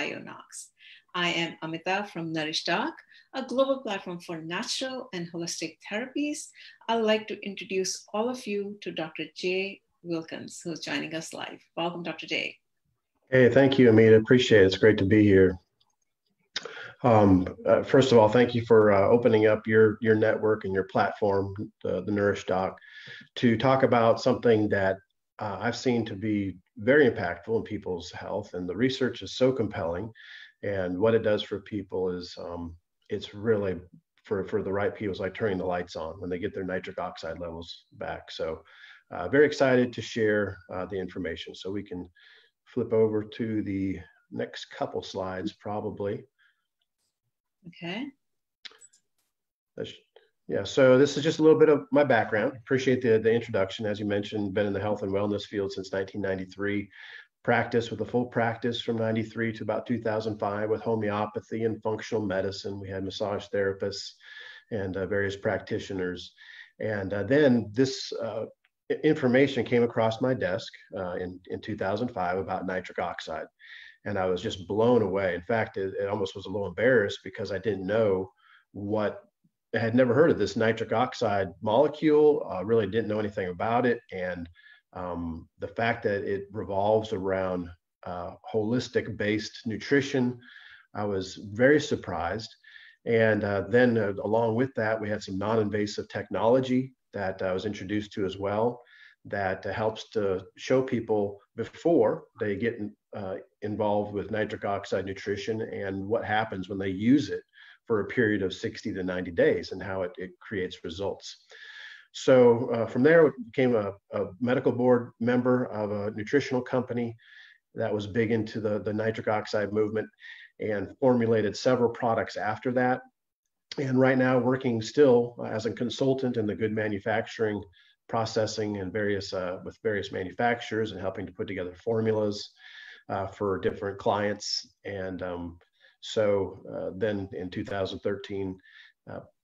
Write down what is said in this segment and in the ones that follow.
BioNox. I am Amita from Nourish Doc, a global platform for natural and holistic therapies. I'd like to introduce all of you to Dr. Jay Wilkins, who's joining us live. Welcome, Dr. Jay. Hey, thank you, Amita. Appreciate it. It's great to be here. First of all, thank you for opening up your network and your platform, the Nourish Doc, to talk about something that I've seen to be very impactful in people's health. And the research is so compelling. And what it does for people is it's really for the right people, it's like turning the lights on when they get their nitric oxide levels back. So very excited to share the information. So we can flip over to the next couple slides, probably. Okay. Yeah, so this is just a little bit of my background. Appreciate the introduction. As you mentioned, been in the health and wellness field since 1993. Practice with a full practice from 93 to about 2005 with homeopathy and functional medicine. We had massage therapists and various practitioners. And then this information came across my desk in 2005 about nitric oxide. And I was just blown away. In fact, it almost was a little embarrassed because I didn't know I had never heard of this nitric oxide molecule, really didn't know anything about it. And the fact that it revolves around holistic based nutrition, I was very surprised. And then along with that, we had some non-invasive technology that I was introduced to as well that helps to show people before they get involved with nitric oxide nutrition and what happens when they use it for a period of 60 to 90 days and how it creates results. So from there, I became a medical board member of a nutritional company that was big into the nitric oxide movement and formulated several products after that. And right now working still as a consultant in the good manufacturing processing and with various manufacturers and helping to put together formulas for different clients. And then in 2013,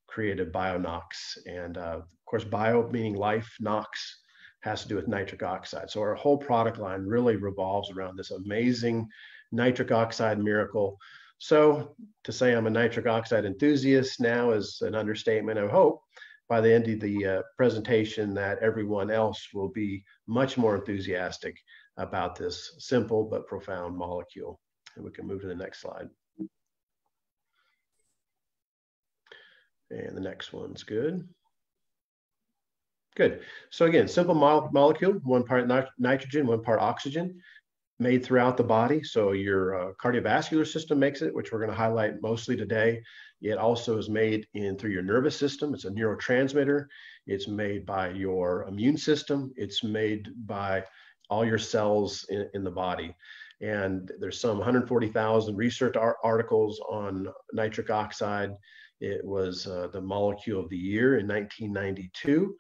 created BioNox. And of course, bio meaning life, Nox has to do with nitric oxide. So our whole product line really revolves around this amazing nitric oxide miracle. So to say I'm a nitric oxide enthusiast now is an understatement. I hope by the end of the presentation that everyone else will be much more enthusiastic about this simple but profound molecule. And we can move to the next slide. And the next one's good. Good. So again, simple molecule, 1 part nitrogen, 1 part oxygen, made throughout the body. So your cardiovascular system makes it, which we're going to highlight mostly today. It also is made through your nervous system. It's a neurotransmitter. It's made by your immune system. It's made by all your cells in the body. And there's some 140,000 research articles on nitric oxide. It was the molecule of the year in 1992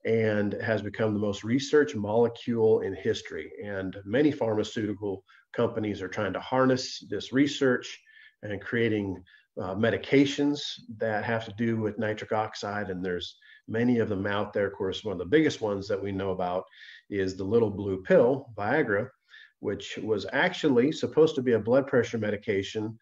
and has become the most researched molecule in history. And many pharmaceutical companies are trying to harness this research and creating medications that have to do with nitric oxide. And there's many of them out there. Of course, one of the biggest ones that we know about is the little blue pill, Viagra, which was actually supposed to be a blood pressure medication,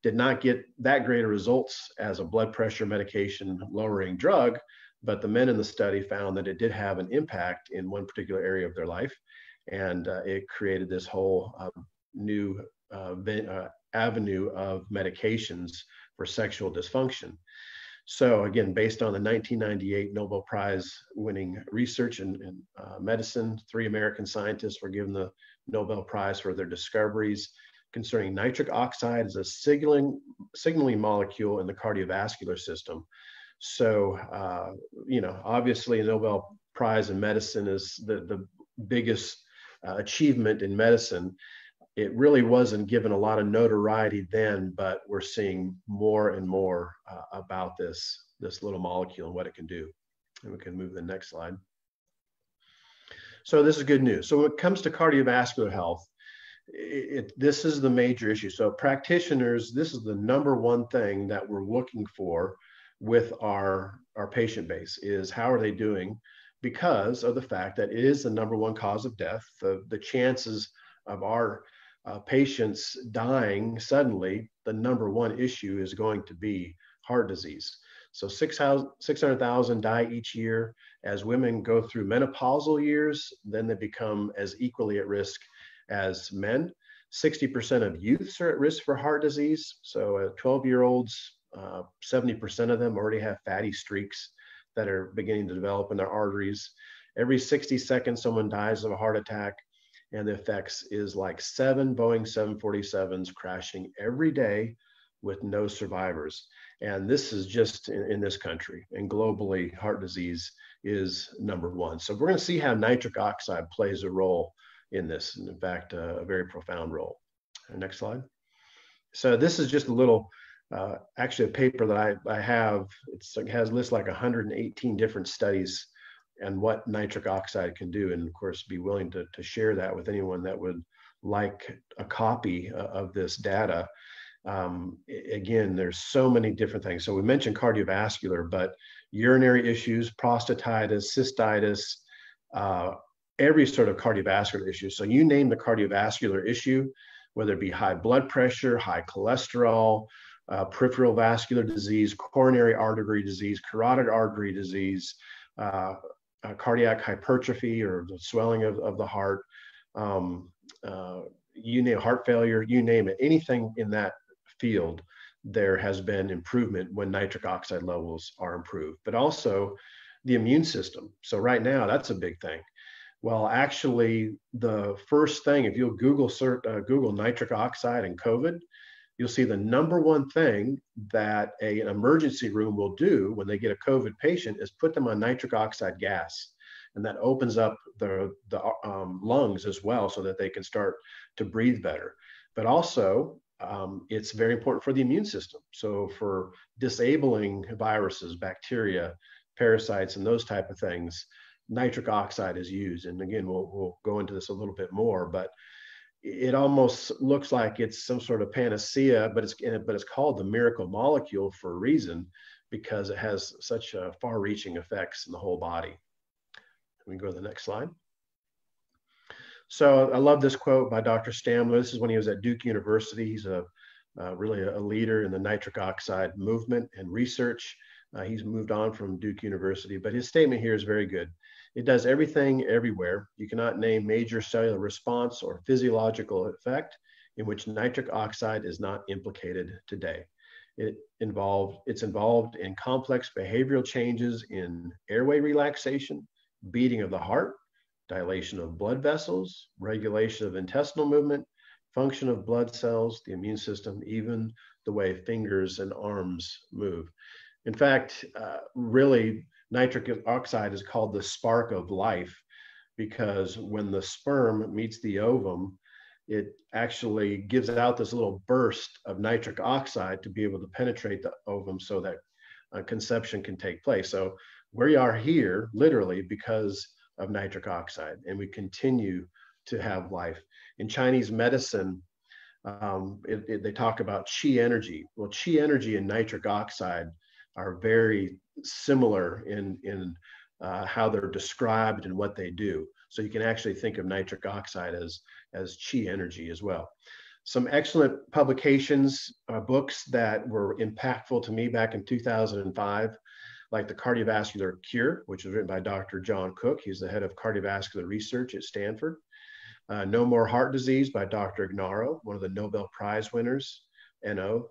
did not get that great of results as a blood pressure medication lowering drug, but the men in the study found that it did have an impact in one particular area of their life. And it created this whole new avenue of medications for sexual dysfunction. So again, based on the 1998 Nobel Prize winning research in medicine, 3 American scientists were given the Nobel Prize for their discoveries concerning nitric oxide as a signaling molecule in the cardiovascular system. So, obviously a Nobel Prize in medicine is the biggest achievement in medicine. It really wasn't given a lot of notoriety then, but we're seeing more and more about this little molecule and what it can do. And we can move to the next slide. So this is good news. So when it comes to cardiovascular health, this is the major issue. So practitioners, this is the #1 thing that we're looking for with our patient base is how are they doing, because of the fact that it is the #1 cause of death. The chances of our patients dying suddenly, the number one issue is going to be heart disease. So 600,000 die each year. As women go through menopausal years, then they become as equally at risk as men. 60% of youths are at risk for heart disease. So 12-year-olds, 70% of them already have fatty streaks that are beginning to develop in their arteries. Every 60 seconds, someone dies of a heart attack, and the effects is like 7 Boeing 747s crashing every day with no survivors. And this is just in this country, and globally, heart disease is number one. So we're going to see how nitric oxide plays a role in this, and in fact, a very profound role. Next slide. So this is just a little, actually a paper that I have. It has lists like 118 different studies and what nitric oxide can do, and of course be willing to share that with anyone that would like a copy of this data. Again, there's so many different things. So we mentioned cardiovascular, but urinary issues, prostatitis, cystitis, every sort of cardiovascular issue. So you name the cardiovascular issue, whether it be high blood pressure, high cholesterol, peripheral vascular disease, coronary artery disease, carotid artery disease, cardiac hypertrophy or the swelling of the heart, you name heart failure, you name it, anything in that field, there has been improvement when nitric oxide levels are improved, but also the immune system. So right now, that's a big thing. Well, actually, the first thing, if you'll Google nitric oxide and COVID, you'll see the number one thing that an emergency room will do when they get a COVID patient is put them on nitric oxide gas. And that opens up the lungs as well so that they can start to breathe better. But also, it's very important for the immune system. So for disabling viruses, bacteria, parasites, and those type of things, nitric oxide is used. And again, we'll go into this a little bit more, but it almost looks like it's some sort of panacea, but it's called the miracle molecule for a reason, because it has such far-reaching effects in the whole body. We can go to the next slide. So I love this quote by Dr. Stamler. This is when he was at Duke University. He's really a leader in the nitric oxide movement and research. He's moved on from Duke University, but his statement here is very good. It does everything everywhere. You cannot name major cellular response or physiological effect in which nitric oxide is not implicated today. It's involved in complex behavioral changes in airway relaxation, beating of the heart, dilation of blood vessels, regulation of intestinal movement, function of blood cells, the immune system, even the way fingers and arms move. In fact, really, nitric oxide is called the spark of life, because when the sperm meets the ovum, it actually gives out this little burst of nitric oxide to be able to penetrate the ovum so that conception can take place. So we are here literally because of nitric oxide, and we continue to have life. In Chinese medicine, they talk about qi energy. Well, qi energy and nitric oxide are very similar in how they're described and what they do. So you can actually think of nitric oxide as qi energy as well. Some excellent publications, books that were impactful to me back in 2005, like The Cardiovascular Cure, which was written by Dr. John Cook. He's the head of cardiovascular research at Stanford. No More Heart Disease by Dr. Ignarro, one of the Nobel Prize winners, NO,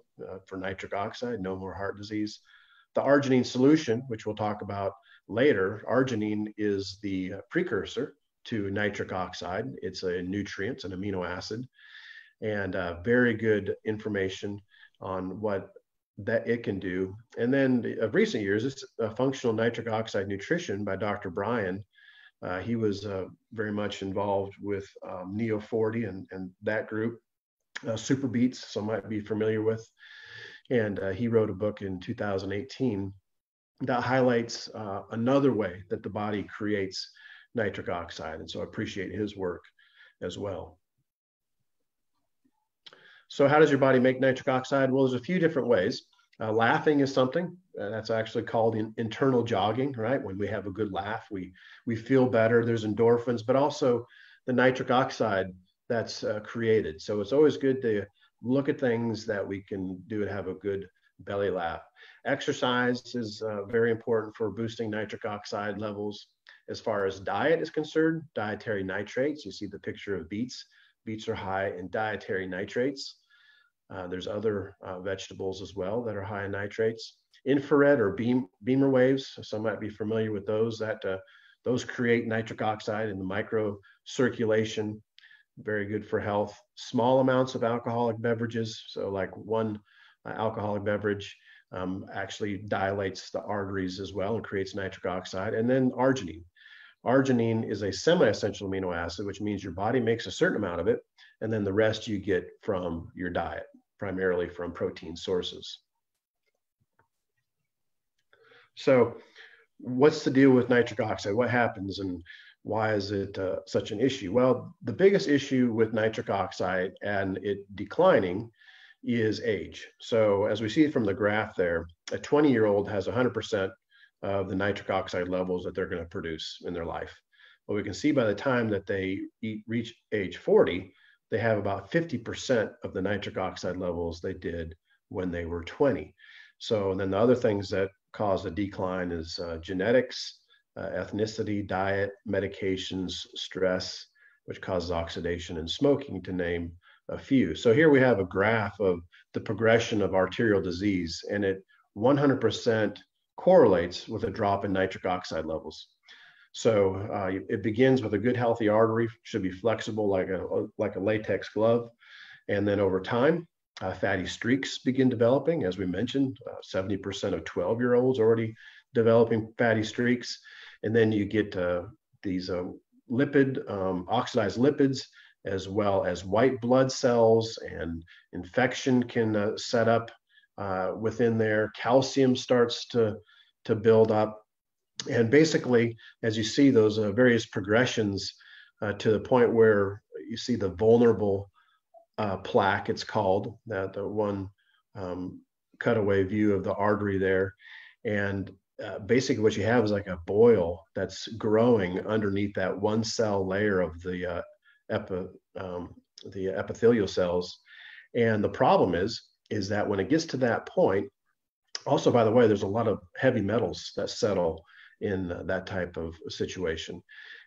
for nitric oxide, no more heart disease. The Arginine Solution, which we'll talk about later. Arginine is the precursor to nitric oxide. It's a nutrient, an amino acid, and very good information on what that it can do. And then of recent years, it's Functional Nitric Oxide Nutrition by Dr. Bryan. He was very much involved with Neo40 and that group. Super Beets, some might be familiar with. And he wrote a book in 2018 that highlights another way that the body creates nitric oxide. And so I appreciate his work as well. So how does your body make nitric oxide? Well, there's a few different ways. Laughing is something that's actually called internal jogging, right? When we have a good laugh, we feel better. There's endorphins, but also the nitric oxide that's created. So it's always good to look at things that we can do and have a good belly laugh. Exercise is very important for boosting nitric oxide levels. As far as diet is concerned, dietary nitrates, you see the picture of beets. Beets are high in dietary nitrates. There's other vegetables as well that are high in nitrates. Infrared or beamer waves, some might be familiar with those, that those create nitric oxide in the microcirculation, very good for health. Small amounts of alcoholic beverages, so like one alcoholic beverage actually dilates the arteries as well and creates nitric oxide. And then arginine. Arginine is a semi-essential amino acid, which means your body makes a certain amount of it, and then the rest you get from your diet, primarily from protein sources. So what's the deal with nitric oxide? What happens and why is it such an issue? Well, the biggest issue with nitric oxide and it declining is age. So as we see from the graph there, a 20-year-old has 100% of the nitric oxide levels that they're going to produce in their life. But we can see by the time that they reach age 40, they have about 50% of the nitric oxide levels they did when they were 20. So and then the other things that cause a decline is genetics, ethnicity, diet, medications, stress, which causes oxidation, and smoking, to name a few. So here we have a graph of the progression of arterial disease, and it 100% correlates with a drop in nitric oxide levels. So it begins with a good healthy artery, should be flexible like a latex glove. And then over time, fatty streaks begin developing. As we mentioned, 70% of 12-year-olds already developing fatty streaks. And then you get these oxidized lipids, as well as white blood cells, and infection can set up within there. Calcium starts to build up. And basically, as you see those various progressions to the point where you see the vulnerable plaque, it's called, that the one cutaway view of the artery there. And basically what you have is like a boil that's growing underneath that one cell layer of the epithelial cells. And the problem is that when it gets to that point, also, by the way, there's a lot of heavy metals that settle in that type of situation.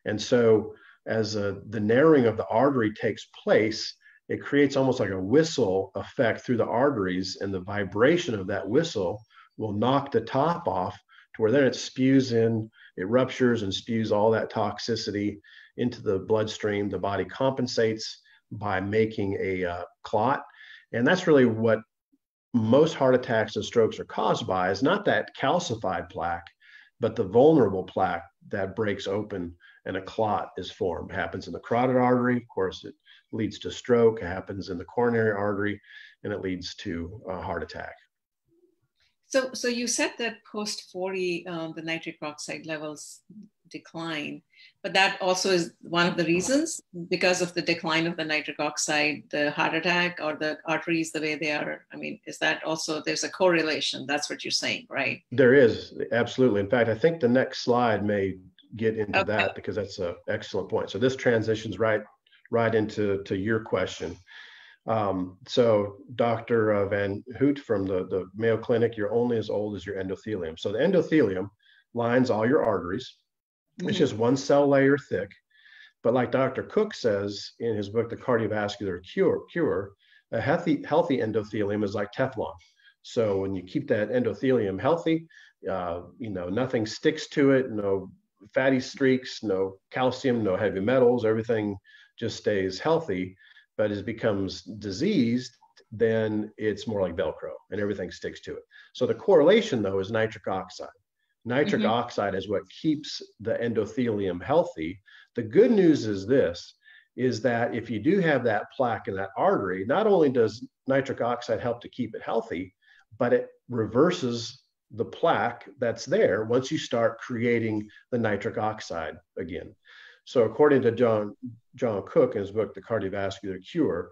And so as the narrowing of the artery takes place, it creates almost like a whistle effect through the arteries, and the vibration of that whistle will knock the top off to where then it spews in, it ruptures and spews all that toxicity into the bloodstream. The body compensates by making a clot. And that's really what most heart attacks and strokes are caused by, is not that calcified plaque, but the vulnerable plaque that breaks open and a clot is formed. It happens in the carotid artery. Of course, it leads to stroke. It happens in the coronary artery, and it leads to a heart attack. So you said that post 40, the nitric oxide levels decline, but that also is one of the reasons, because of the decline of the nitric oxide, the heart attack or the arteries the way they are. I mean, is that also, there's a correlation? That's what you're saying, right? There is, absolutely. In fact, I think the next slide may get into that, because that's an excellent point. So this transitions right into your question. So Dr. Van Hoot from the Mayo Clinic, you're only as old as your endothelium. So the endothelium lines all your arteries. Mm-hmm. It's just one cell layer thick. But like Dr. Cook says in his book, The Cardiovascular Cure, a healthy endothelium is like Teflon. So when you keep that endothelium healthy, nothing sticks to it, no fatty streaks, no calcium, no heavy metals, everything just stays healthy. But as it becomes diseased, then it's more like Velcro and everything sticks to it. So the correlation, though, is nitric oxide. Nitric mm-hmm. oxide is what keeps the endothelium healthy. The good news is that if you do have that plaque in that artery, not only does nitric oxide help to keep it healthy, but it reverses the plaque that's there once you start creating the nitric oxide again. So according to John Cook in his book, The Cardiovascular Cure,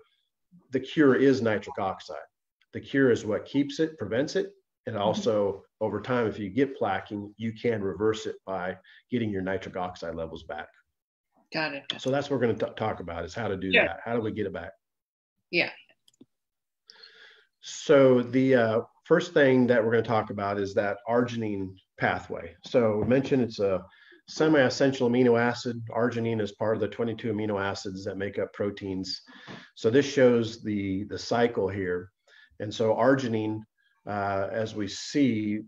the cure is nitric oxide. The cure is what keeps it, prevents it. And also over time, if you get plaquing, you can reverse it by getting your nitric oxide levels back. Got it. So that's what we're going to talk about, is how to do that. How do we get it back? Yeah. So the first thing that we're going to talk about is that arginine pathway. So we mentioned it's a semi-essential amino acid. Arginine is part of the 22 amino acids that make up proteins. So this shows the cycle here. And so arginine, as we see,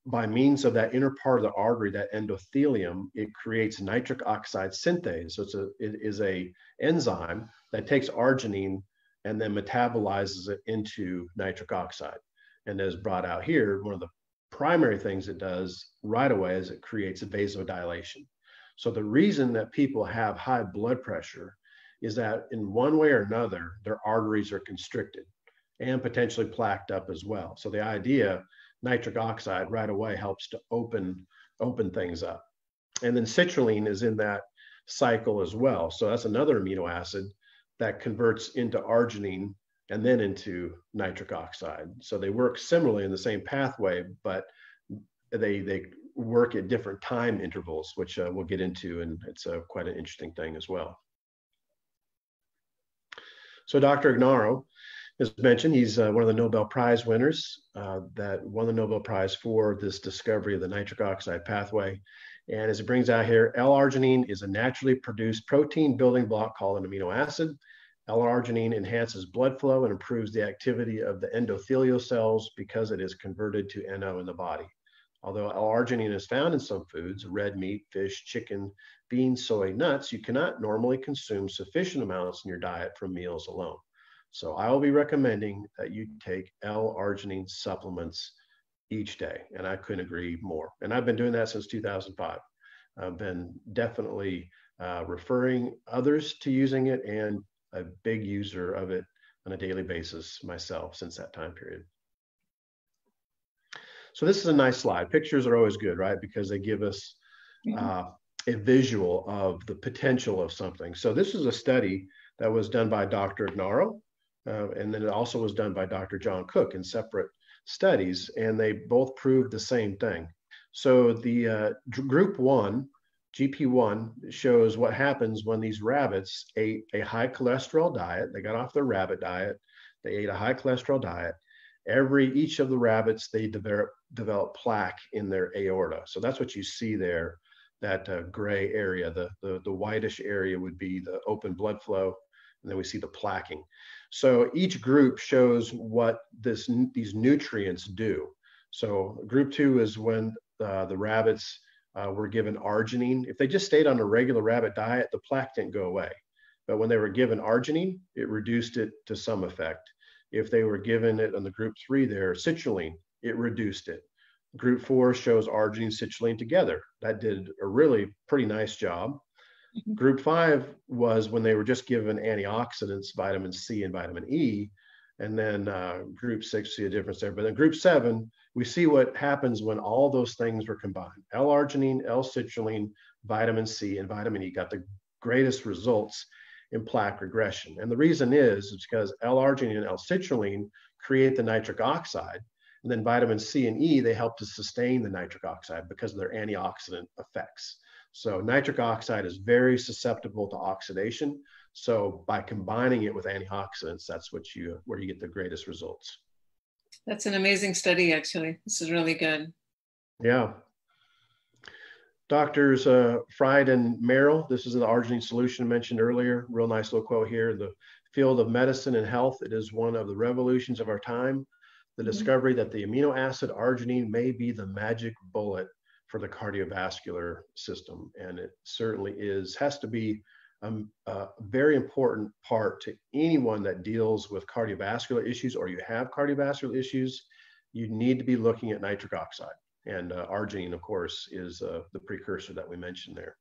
by means of that inner part of the artery, that endothelium, it creates nitric oxide synthase. So it is a enzyme that takes arginine and then metabolizes it into nitric oxide. And as brought out here, one of the primary things it does right away is it creates a vasodilation. So the reason that people have high blood pressure is that in one way or another, their arteries are constricted and potentially plaqued up as well. So the idea, nitric oxide right away helps to open things up. And then citrulline is in that cycle as well. So that's another amino acid that converts into arginine and then into nitric oxide. So they work similarly in the same pathway, but they work at different time intervals, which we'll get into, and it's quite an interesting thing as well. So Dr. Ignarro, as mentioned, he's one of the Nobel Prize winners that won the Nobel Prize for this discovery of the nitric oxide pathway. And as it brings out here, L-arginine is a naturally produced protein building block called an amino acid. L-arginine enhances blood flow and improves the activity of the endothelial cells because it is converted to NO in the body. Although L-arginine is found in some foods, red meat, fish, chicken, beans, soy, nuts, you cannot normally consume sufficient amounts in your diet from meals alone. So I will be recommending that you take L-arginine supplements each day, and I couldn't agree more. And I've been doing that since 2005. I've been definitely referring others to using it, and a big user of it on a daily basis myself since that time period. So this is a nice slide. Pictures are always good, right? Because they give us a visual of the potential of something. So this is a study that was done by Dr. Ignarro, and then it also was done by Dr. John Cook in separate studies, and they both proved the same thing. So the group 1, GP1, shows what happens when these rabbits ate a high cholesterol diet. They got off their rabbit diet. They ate a high cholesterol diet. Each of the rabbits, they develop plaque in their aorta. So that's what you see there, that gray area. The whitish area would be the open blood flow, and then we see the plaquing. So each group shows what these nutrients do. So group 2 is when the rabbits were given arginine. If they just stayed on a regular rabbit diet, the plaque didn't go away. But when they were given arginine, it reduced it to some effect. If they were given it on the group 3 there, citrulline, it reduced it. Group 4 shows arginine, citrulline together. That did a really pretty nice job. Group 5 was when they were just given antioxidants, vitamin C and vitamin E. And then group 6, see a difference there. But then group 7, we see what happens when all those things were combined. L-arginine, L-citrulline, vitamin C, and vitamin E got the greatest results in plaque regression. And the reason is because L-arginine and L-citrulline create the nitric oxide. And then vitamin C and E, they help to sustain the nitric oxide because of their antioxidant effects. So nitric oxide is very susceptible to oxidation. So by combining it with antioxidants, that's where you get the greatest results. That's an amazing study, actually. This is really good. Yeah. Doctors Fried and Merrill, this is the arginine solution mentioned earlier. Real nice little quote here. The field of medicine and health, it is one of the revolutions of our time. The discovery that the amino acid arginine may be the magic bullet for the cardiovascular system. And it certainly has to be a very important part to anyone that deals with cardiovascular issues, or you have cardiovascular issues. You need to be looking at nitric oxide. And arginine, of course, is the precursor that we mentioned there.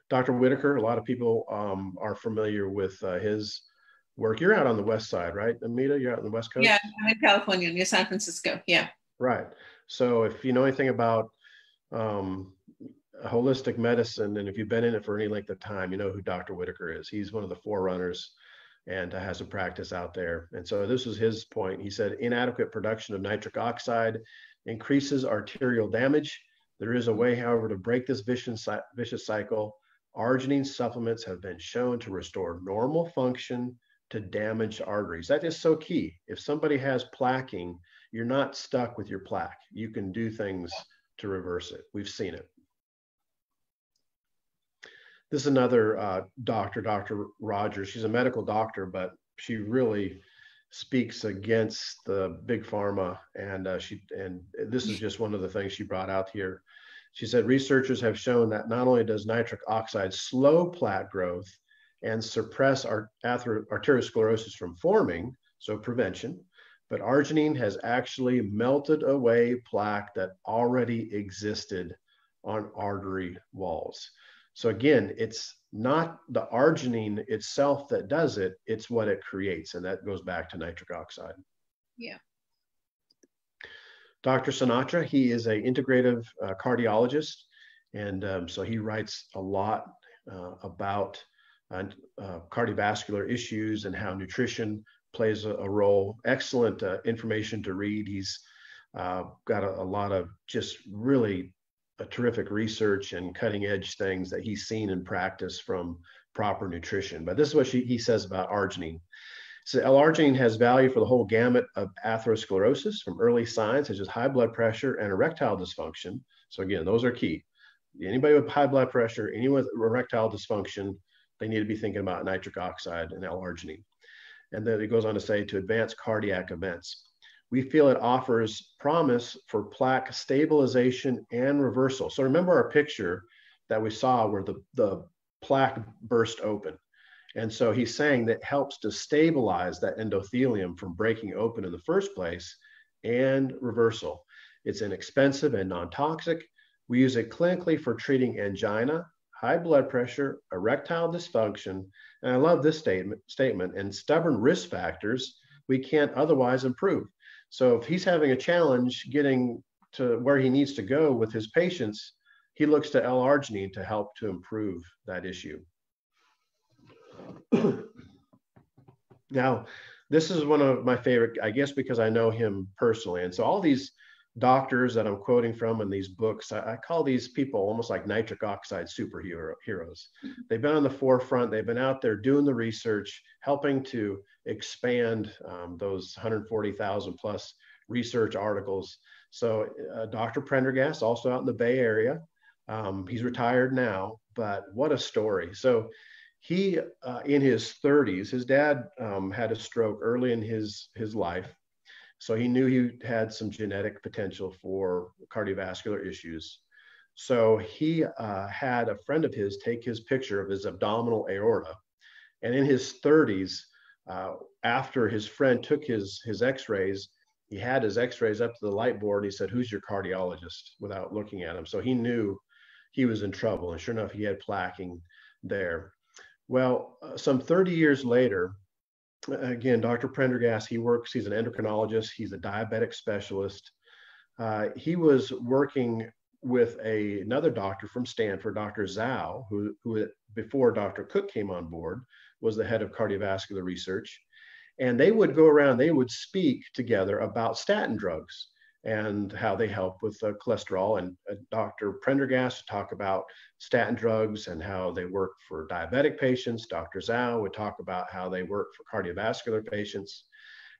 Dr. Whitaker, a lot of people are familiar with his work. You're out on the west side, right, Amita? You're out on the west coast? Yeah, I'm in California, near San Francisco. Yeah. Right. So if you know anything about holistic medicine, and if you've been in it for any length of time, you know who Dr. Whitaker is. He's one of the forerunners and has a practice out there. And so this was his point. He said, inadequate production of nitric oxide increases arterial damage, There is a way, however, to break this vicious cycle. Arginine supplements have been shown to restore normal function to damaged arteries. That is so key. If somebody has plaquing, you're not stuck with your plaque. You can do things to reverse it. We've seen it. This is another doctor, Dr. Rogers. She's a medical doctor, but she really speaks against the big pharma. And this is just one of the things she brought out here. She said, researchers have shown that not only does nitric oxide slow plaque growth and suppress arteriosclerosis from forming, so prevention, but arginine has actually melted away plaque that already existed on artery walls. So again, it's not the arginine itself that does it, it's what it creates. And that goes back to nitric oxide. Yeah. Dr. Sinatra, he is an integrative cardiologist. And so he writes a lot about cardiovascular issues and how nutrition plays a role. Excellent information to read. He's got a lot of just really terrific research and cutting edge things that he's seen in practice from proper nutrition. But this is what he says about arginine. So L-arginine has value for the whole gamut of atherosclerosis, from early signs such as high blood pressure and erectile dysfunction. So again, those are key. Anybody with high blood pressure, anyone with erectile dysfunction, they need to be thinking about nitric oxide and L-arginine. And then it goes on to say, to advance cardiac events. We feel it offers promise for plaque stabilization and reversal. So remember our picture that we saw where the plaque burst open. And so he's saying that helps to stabilize that endothelium from breaking open in the first place, and reversal. It's inexpensive and non-toxic. We use it clinically for treating angina, high blood pressure, erectile dysfunction, and I love this statement, and stubborn risk factors we can't otherwise improve. So if he's having a challenge getting to where he needs to go with his patients, he looks to L-arginine to help to improve that issue. Now, this is one of my favorite, I guess, because I know him personally. And so all these doctors that I'm quoting from in these books, I call these people almost like nitric oxide superheroes. They've been on the forefront. They've been out there doing the research, helping to expand those 140,000 plus research articles. So Dr. Prendergast, also out in the Bay Area. He's retired now, but what a story. So he, in his 30s, his dad had a stroke early in his life. So he knew he had some genetic potential for cardiovascular issues. So he had a friend of his take his picture of his abdominal aorta. And in his 30s, after his friend took his x-rays, he had his x-rays up to the light board. And he said, "Who's your cardiologist?" without looking at him. So he knew he was in trouble. And sure enough, he had plaquing there. Well, some 30 years later, again, Dr. Prendergast, he's an endocrinologist. He's a diabetic specialist. He was working with another doctor from Stanford, Dr. Zhao, who before Dr. Cook came on board, was the head of cardiovascular research. And they would go around, they would speak together about statin drugs and how they help with cholesterol. And Dr. Prendergast would talk about statin drugs and how they work for diabetic patients. Dr. Zhao would talk about how they work for cardiovascular patients.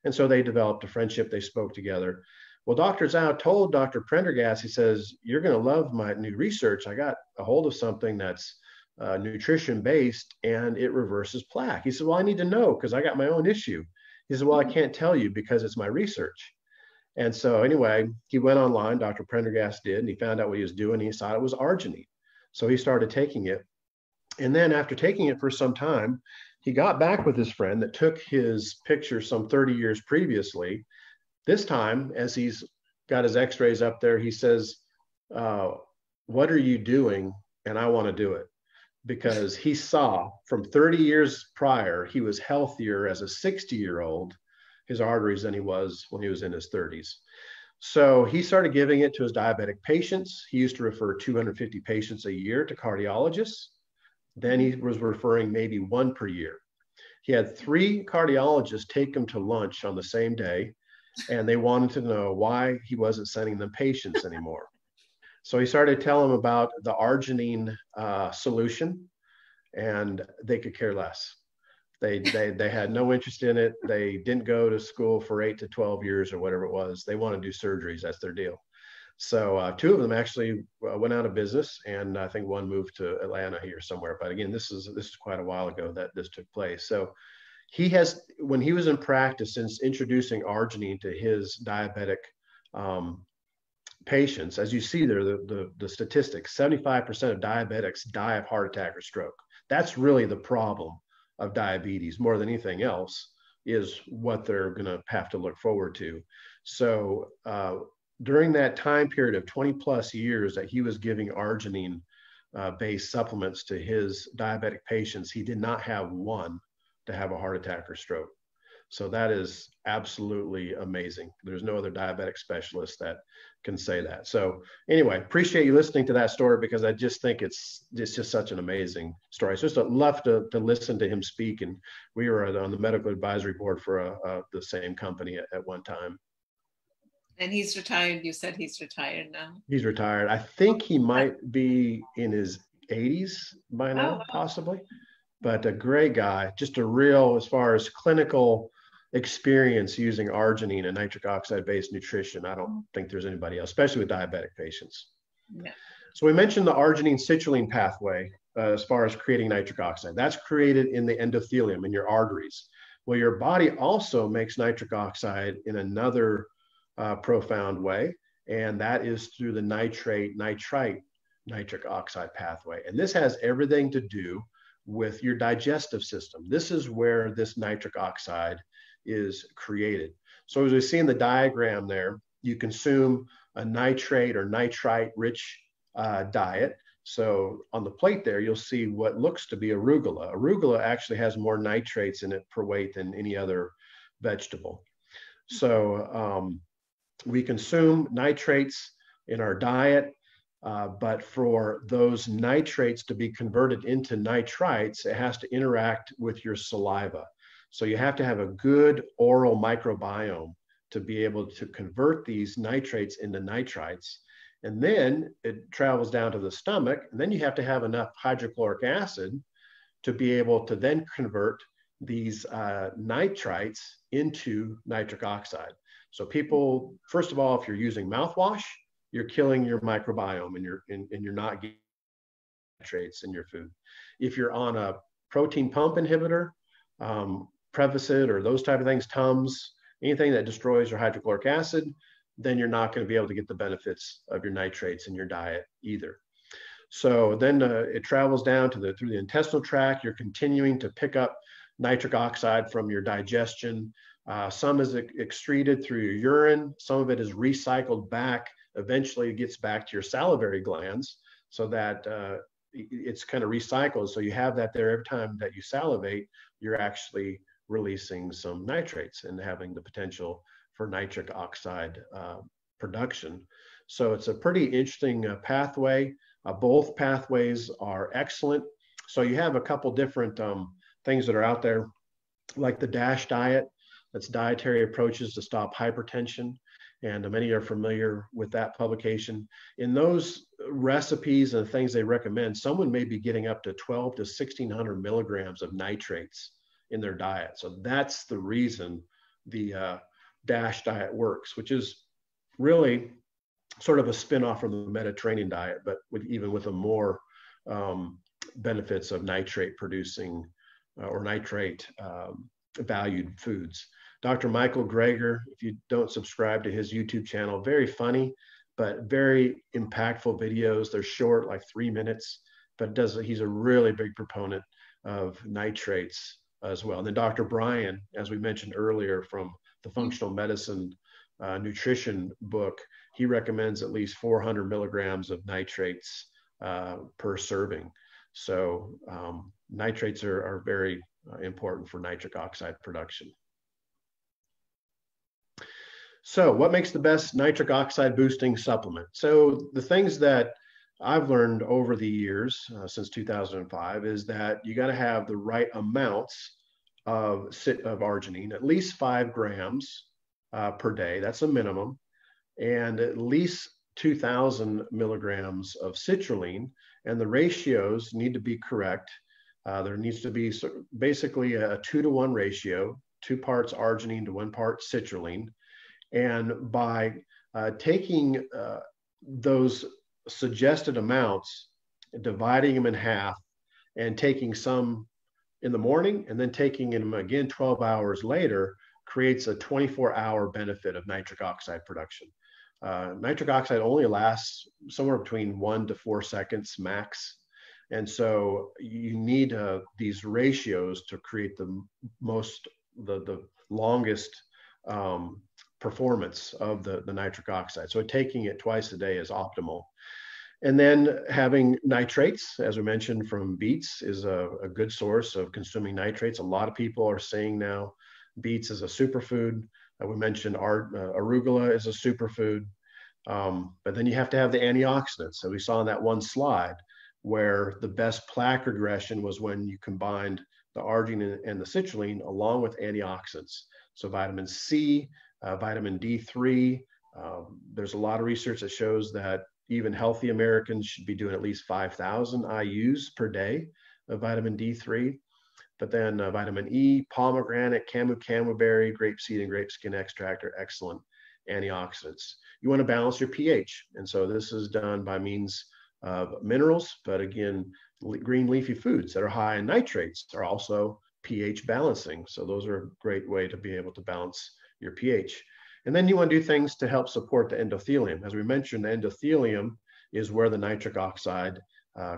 And so they developed a friendship. They spoke together. Well, Dr. Zhao told Dr. Prendergast, he says, "You're going to love my new research. I got a hold of something that's nutrition-based and it reverses plaque." He said, "Well, I need to know because I got my own issue." He said, "Well, I can't tell you because it's my research." And so anyway, he went online, Dr. Prendergast did, and he found out what he was doing. He saw it was arginine. So he started taking it. And then after taking it for some time, he got back with his friend that took his picture some 30 years previously. This time, as he's got his x-rays up there, he says, "What are you doing?" And I want to do it. Because he saw from 30 years prior, he was healthier as a 60-year-old, his arteries, than he was when he was in his 30s. So he started giving it to his diabetic patients. He used to refer 250 patients a year to cardiologists. Then he was referring maybe one per year. He had 3 cardiologists take him to lunch on the same day, and they wanted to know why he wasn't sending them patients anymore. So he started telling them about the arginine solution, and they could care less. They had no interest in it. They didn't go to school for 8 to 12 years or whatever it was. They want to do surgeries. That's their deal. So two of them actually went out of business, and I think one moved to Atlanta here somewhere. But again, this is quite a while ago that this took place. So he has, when he was in practice, since introducing arginine to his diabetic patients, as you see there, the statistics, 75% of diabetics die of heart attack or stroke. That's really the problem of diabetes more than anything else, is what they're going to have to look forward to. So during that time period of 20 plus years that he was giving arginine based supplements to his diabetic patients, he did not have one to have a heart attack or stroke. So that is absolutely amazing. There's no other diabetic specialist that can say that. So anyway, appreciate you listening to that story, because I just think it's just such an amazing story. It's just a love to listen to him speak. And we were on the medical advisory board for the same company at one time. And he's retired. You said he's retired now. He's retired. I think he might be in his 80s by now, possibly. But a great guy, just a real, as far as clinical experience using arginine and nitric oxide based nutrition. I don't think there's anybody else, especially with diabetic patients. Yeah. So we mentioned the arginine citrulline pathway as far as creating nitric oxide. That's created in the endothelium, in your arteries. Well, your body also makes nitric oxide in another profound way, and that is through the nitrate-nitrite nitric oxide pathway. And this has everything to do with your digestive system. This is where this nitric oxide is created. So as we see in the diagram there, you consume a nitrate or nitrite-rich diet. So on the plate there, you'll see what looks to be arugula. Arugula actually has more nitrates in it per weight than any other vegetable. So we consume nitrates in our diet, but for those nitrates to be converted into nitrites, it has to interact with your saliva. So you have to have a good oral microbiome to be able to convert these nitrates into nitrites. And then it travels down to the stomach, and then you have to have enough hydrochloric acid to be able to then convert these nitrites into nitric oxide. So people, first of all, if you're using mouthwash, you're killing your microbiome, and you're not getting nitrates in your food. If you're on a protein pump inhibitor, Prevacid or those type of things, Tums, anything that destroys your hydrochloric acid, then you're not going to be able to get the benefits of your nitrates in your diet either. So then it travels down to through the intestinal tract. You're continuing to pick up nitric oxide from your digestion. Some is excreted through your urine. Some of it is recycled back. Eventually it gets back to your salivary glands, so that it's kind of recycled. So you have that there every time that you salivate, you're actually releasing some nitrates and having the potential for nitric oxide production. So it's a pretty interesting pathway. Both pathways are excellent. So you have a couple different things that are out there, like the DASH diet. That's dietary approaches to stop hypertension. And many are familiar with that publication. In those recipes and things they recommend, someone may be getting up to 12 to 1600 milligrams of nitrates in their diet. So that's the reason the DASH diet works, which is really sort of a spin-off from the Mediterranean diet, but even with a more benefits of nitrate producing or nitrate valued foods. Dr. Michael Greger, if you don't subscribe to his YouTube channel, very funny, but very impactful videos. They're short, like 3 minutes, but he's a really big proponent of nitrates as well. And then Dr. Brian, as we mentioned earlier, from the Functional Medicine Nutrition book, he recommends at least 400 milligrams of nitrates per serving. So nitrates are very important for nitric oxide production. So what makes the best nitric oxide boosting supplement? So the things that I've learned over the years since 2005 is that you got to have the right amounts of arginine, at least 5 grams per day. That's a minimum. And at least 2,000 milligrams of citrulline, and the ratios need to be correct. There needs to be basically a 2-to-1 ratio, 2 parts arginine to 1 part citrulline. And by taking those suggested amounts, dividing them in half, and taking some in the morning and then taking them again 12 hours later, creates a 24-hour benefit of nitric oxide production. Nitric oxide only lasts somewhere between 1 to 4 seconds max. And so you need these ratios to create the longest performance of the nitric oxide. So taking it twice a day is optimal. And then having nitrates, as we mentioned, from beets is a good source of consuming nitrates. A lot of people are saying now beets is a superfood. We mentioned arugula is a superfood. But then you have to have the antioxidants. So we saw in that one slide where the best plaque regression was when you combined the arginine and the citrulline along with antioxidants. So vitamin C, vitamin D3. There's a lot of research that shows that even healthy Americans should be doing at least 5,000 IUs per day of vitamin D3. But then vitamin E, pomegranate, camu berry, grapeseed, and grape skin extract are excellent antioxidants. You want to balance your pH. And so this is done by means of minerals, but again, green leafy foods that are high in nitrates are also pH balancing. So those are a great way to be able to balance your pH. And then you want to do things to help support the endothelium. As we mentioned, the endothelium is where the nitric oxide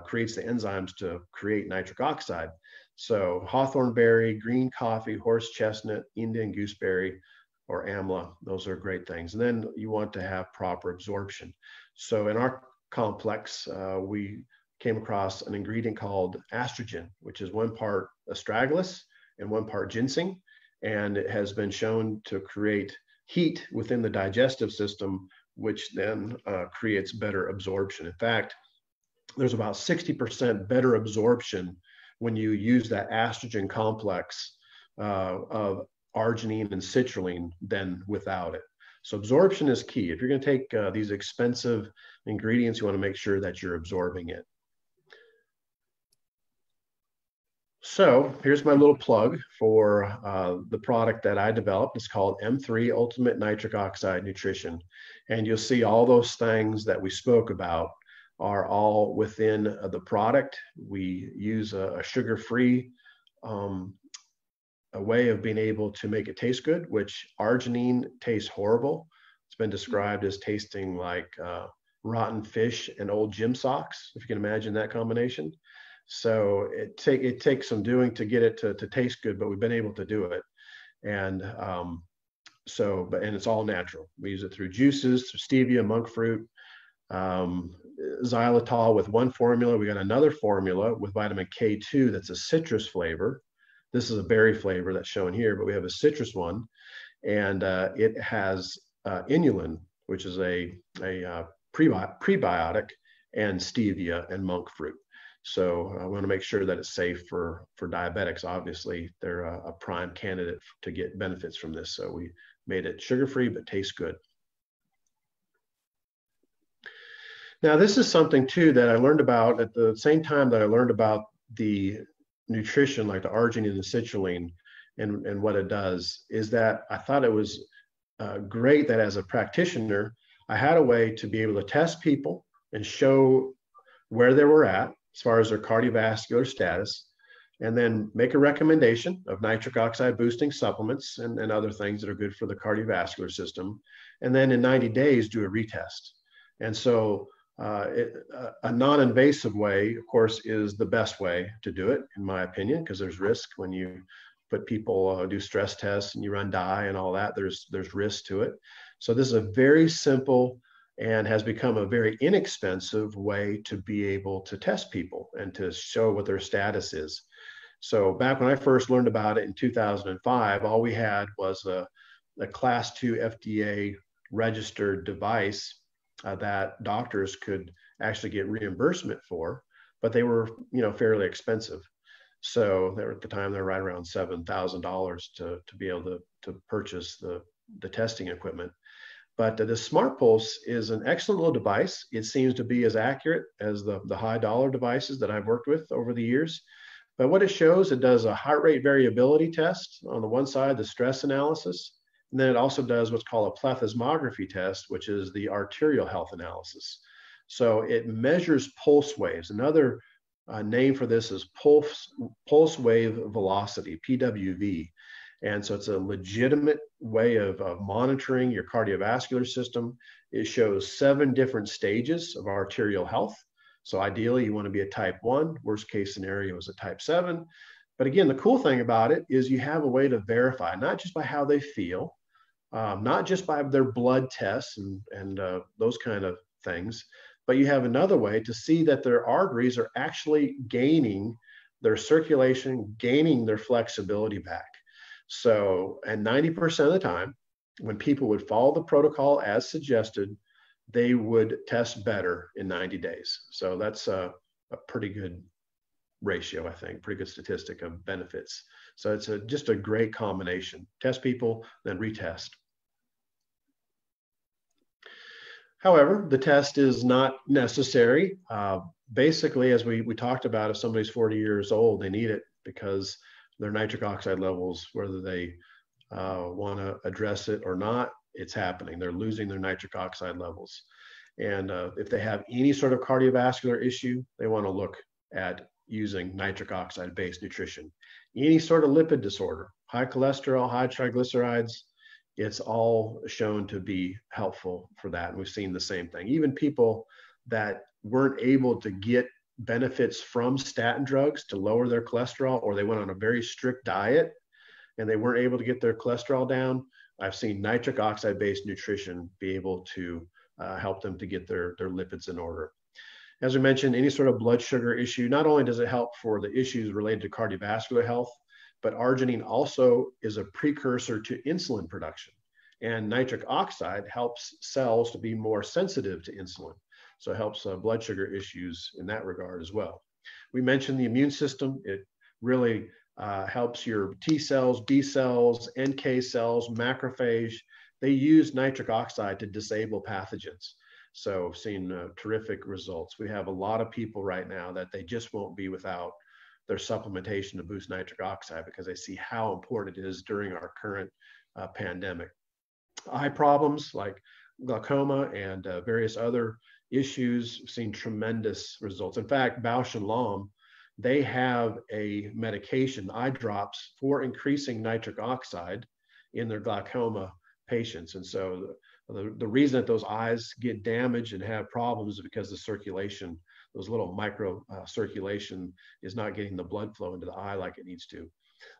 creates the enzymes to create nitric oxide. So hawthorn berry, green coffee, horse chestnut, Indian gooseberry, or amla, those are great things. And then you want to have proper absorption. So in our complex, we came across an ingredient called estrogen, which is 1 part astragalus and 1 part ginseng. And it has been shown to create heat within the digestive system, which then creates better absorption. In fact, there's about 60% better absorption when you use that estrogen complex of arginine and citrulline than without it. So absorption is key. If you're going to take these expensive ingredients, you want to make sure that you're absorbing it. So here's my little plug for the product that I developed. It's called M3 Ultimate Nitric Oxide Nutrition. And you'll see all those things that we spoke about are all within the product. We use a sugar-free a way of being able to make it taste good, which arginine tastes horrible. It's been described as tasting like rotten fish and old gym socks, if you can imagine that combination. So it takes some doing to get it to taste good, but we've been able to do it. And and it's all natural. We use it through juices, through stevia, monk fruit, xylitol with one formula. We got another formula with vitamin K2 that's a citrus flavor. This is a berry flavor that's shown here, but we have a citrus one, and it has inulin, which is a prebiotic, and stevia and monk fruit. So I want to make sure that it's safe for diabetics. Obviously, they're a prime candidate to get benefits from this. So we made it sugar-free, but tastes good. Now, this is something too that I learned about at the same time that I learned about the nutrition, like the arginine and the citrulline and what it does, is that I thought it was great that as a practitioner, I had a way to be able to test people and show where they were at as far as their cardiovascular status, and then make a recommendation of nitric oxide boosting supplements and other things that are good for the cardiovascular system. And then in 90 days, do a retest. And so a non-invasive way, of course, is the best way to do it, in my opinion, because there's risk when you put people do stress tests and you run dye and all that. There's risk to it. So this is a very simple and has become a very inexpensive way to be able to test people and to show what their status is. So back when I first learned about it in 2005, all we had was a class 2 FDA registered device that doctors could actually get reimbursement for, but they were, fairly expensive. So they were, at the time, they're right around $7,000 to be able to purchase the testing equipment. But the Smart Pulse is an excellent little device. It seems to be as accurate as the high dollar devices that I've worked with over the years. But what it shows, it does a heart rate variability test on the one side, the stress analysis. And then it also does what's called a plethysmography test, which is the arterial health analysis. So it measures pulse waves. Another name for this is pulse wave velocity, PWV. And so it's a legitimate way of monitoring your cardiovascular system. It shows 7 different stages of arterial health. So ideally, you want to be a type 1. Worst case scenario is a type 7. But again, the cool thing about it is you have a way to verify, not just by how they feel, not just by their blood tests and those kind of things, but you have another way to see that their arteries are actually gaining their circulation, gaining their flexibility back. So, and 90% of the time, when people would follow the protocol as suggested, they would test better in 90 days. So that's a pretty good ratio, I think, pretty good statistic of benefits. So it's just a great combination. Test people, then retest. However, the test is not necessary. Basically, as we talked about, if somebody's 40 years old, they need it because their nitric oxide levels, whether they want to address it or not, it's happening. They're losing their nitric oxide levels. And if they have any sort of cardiovascular issue, they want to look at using nitric oxide-based nutrition. Any sort of lipid disorder, high cholesterol, high triglycerides, it's all shown to be helpful for that. And we've seen the same thing. Even people that weren't able to get benefits from statin drugs to lower their cholesterol, or they went on a very strict diet and they weren't able to get their cholesterol down, I've seen nitric oxide-based nutrition be able to help them to get their lipids in order. As we mentioned, any sort of blood sugar issue, not only does it help for the issues related to cardiovascular health, but arginine also is a precursor to insulin production. And nitric oxide helps cells to be more sensitive to insulin. So it helps blood sugar issues in that regard as well. We mentioned the immune system. It really helps your T cells, B cells, NK cells, macrophage. They use nitric oxide to disable pathogens. So I've seen terrific results. We have a lot of people right now that they just won't be without their supplementation to boost nitric oxide because they see how important it is during our current pandemic. Eye problems like glaucoma and various other issues, we've seen tremendous results. In fact, Bausch and Lomb, they have a medication, eye drops, for increasing nitric oxide in their glaucoma patients. And so the reason that those eyes get damaged and have problems is because the circulation, those little micro circulation is not getting the blood flow into the eye like it needs to.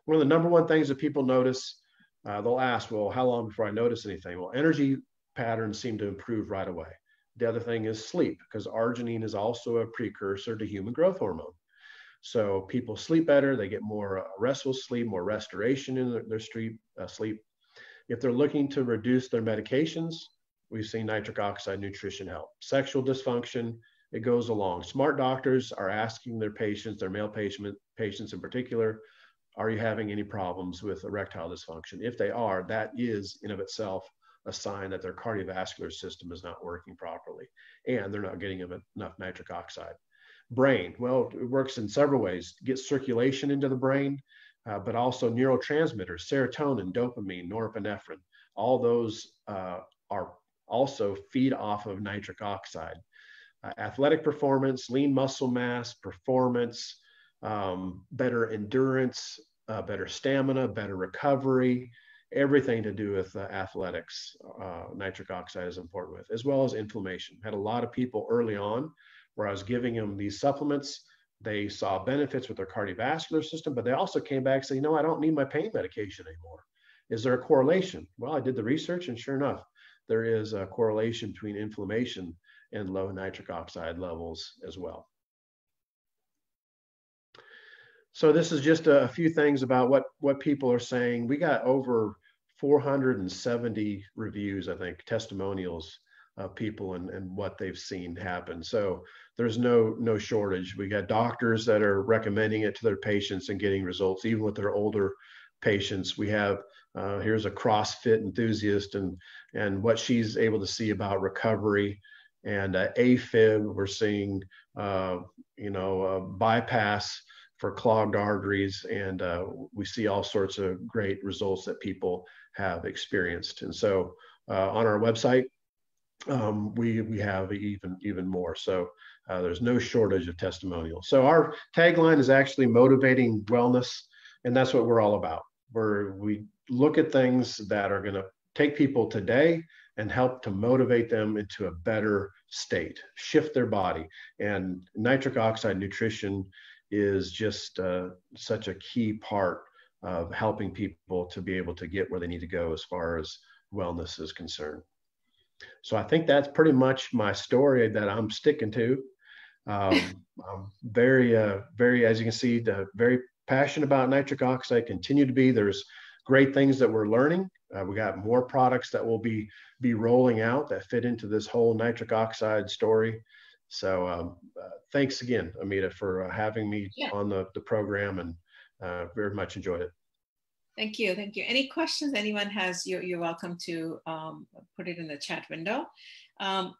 One of the number one things that people notice, they'll ask, well, how long before I notice anything? Well, energy patterns seem to improve right away. The other thing is sleep, because arginine is also a precursor to human growth hormone. So people sleep better, they get more restful sleep, more restoration in their sleep. If they're looking to reduce their medications, we've seen nitric oxide nutrition help. Sexual dysfunction, it goes along. Smart doctors are asking their patients, their male patients in particular, are you having any problems with erectile dysfunction? If they are, that is in of itself a sign that their cardiovascular system is not working properly and they're not getting enough nitric oxide. Brain, well, it works in several ways. Get circulation into the brain, but also neurotransmitters, serotonin, dopamine, norepinephrine. All those are also feed off of nitric oxide. Athletic performance, lean muscle mass, performance, better endurance, better stamina, better recovery, everything to do with athletics, nitric oxide is important with, as well as inflammation. Had a lot of people early on where I was giving them these supplements. They saw benefits with their cardiovascular system, but they also came back and said, you know, I don't need my pain medication anymore. Is there a correlation? Well, I did the research and sure enough, there is a correlation between inflammation and low nitric oxide levels as well. So this is just a few things about what people are saying. We got over 470 reviews, I think, testimonials of people and what they've seen happen. So there's no shortage. We got doctors that are recommending it to their patients and getting results, even with their older patients. We have, here's a CrossFit enthusiast and what she's able to see about recovery, and AFib, we're seeing, bypass for clogged arteries, and we see all sorts of great results that people have experienced. And so on our website, we have even more. So there's no shortage of testimonials. So our tagline is actually motivating wellness, and that's what we're all about. We look at things that are going to take people today and help to motivate them into a better state, shift their body. And nitric oxide nutrition is just such a key part of helping people to be able to get where they need to go as far as wellness is concerned. So I think that's pretty much my story that I'm sticking to. I'm very, as you can see, very passionate about nitric oxide, continue to be. There's great things that we're learning. We got more products that will be rolling out that fit into this whole nitric oxide story. So thanks again, Amita, for having me on the program, and very much enjoyed it. Thank you. Thank you. Any questions anyone has, you're welcome to put it in the chat window. What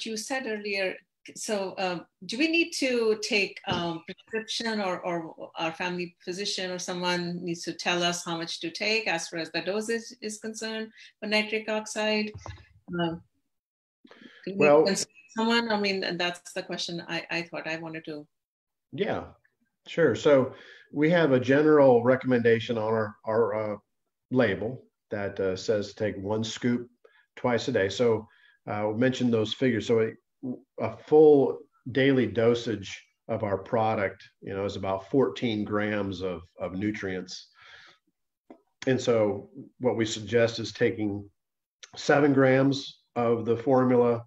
you said earlier, so do we need to take prescription, or our family physician or someone needs to tell us how much to take as far as the dosage is concerned for nitric oxide? Well, someone, I mean, that's the question I thought I wanted to. Yeah, sure. So we have a general recommendation on our label that says to take 1 scoop twice a day. So we mentioned those figures. So a full daily dosage of our product, is about 14 grams of nutrients. And so what we suggest is taking 7 grams of the formula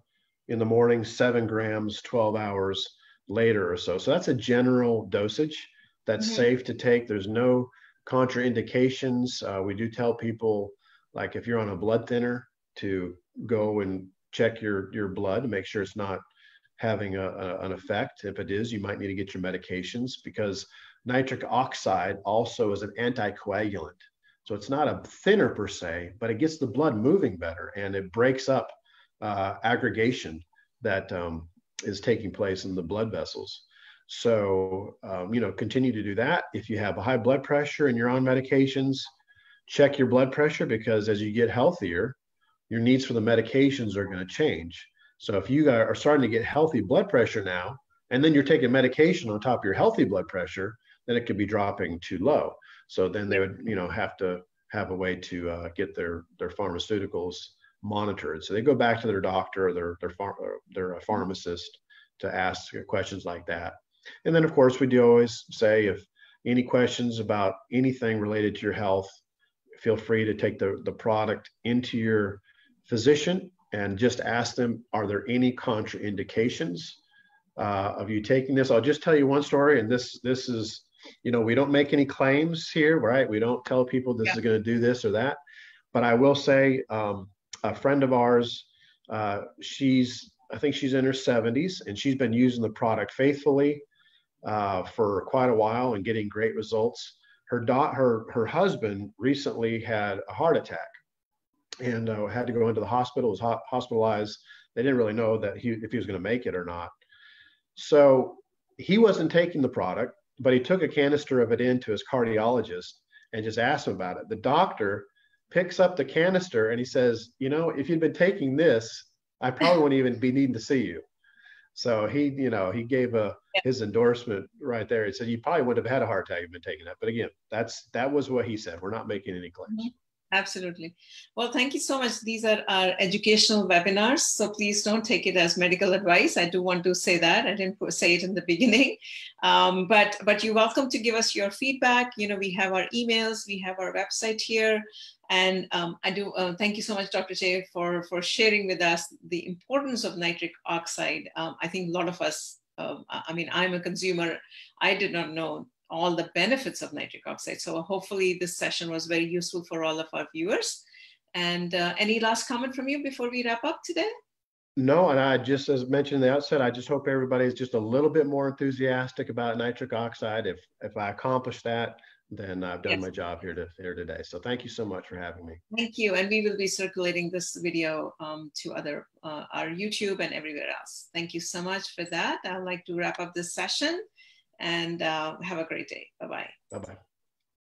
in the morning, 7 grams 12 hours later or so. So that's a general dosage that's safe to take. There's no contraindications. We do tell people, like if you're on a blood thinner, to go and check your blood to make sure it's not having an effect. If it is, you might need to get your medications, because nitric oxide also is an anticoagulant. So it's not a thinner per se, but it gets the blood moving better, and it breaks up aggregation that is taking place in the blood vessels. So, continue to do that. If you have a high blood pressure and you're on medications, check your blood pressure, because as you get healthier, your needs for the medications are going to change. So if you are starting to get healthy blood pressure now, and then you're taking medication on top of your healthy blood pressure, then it could be dropping too low. So then they would, have to have a way to get their pharmaceuticals monitored. So they go back to their doctor or their pharmacist to ask questions like that. And then, of course, we do always say, if any questions about anything related to your health, feel free to take the product into your physician and just ask them, are there any contraindications of you taking this? I'll just tell you one story, and this is, we don't make any claims here, right? We don't tell people this is going to do this or that. But I will say, a friend of ours, I think she's in her 70s, and she's been using the product faithfully for quite a while and getting great results. Her husband recently had a heart attack and had to go into the hospital, was hospitalized. They didn't really know if he was going to make it or not. So he wasn't taking the product, but he took a canister of it into his cardiologist and just asked him about it. The doctor picks up the canister and he says, if you'd been taking this, I probably wouldn't even be needing to see you. So he gave his endorsement right there. He said, you probably would have had a heart attack if you'd been taking that. But again, that was what he said. We're not making any claims. Absolutely. Well, thank you so much. These are our educational webinars, so please don't take it as medical advice. I do want to say that. I didn't say it in the beginning, but you're welcome to give us your feedback. We have our emails, we have our website here. And I do thank you so much, Dr. J, for sharing with us the importance of nitric oxide. I think a lot of us, I'm a consumer. I did not know all the benefits of nitric oxide. So hopefully this session was very useful for all of our viewers. And any last comment from you before we wrap up today? No, and I just, as mentioned at the outset, I just hope everybody is just a little bit more enthusiastic about nitric oxide. If I accomplish that, then I've done my job here today. So thank you so much for having me. Thank you. And we will be circulating this video to our YouTube and everywhere else. Thank you so much for that. I'd like to wrap up this session and have a great day. Bye-bye. Bye-bye.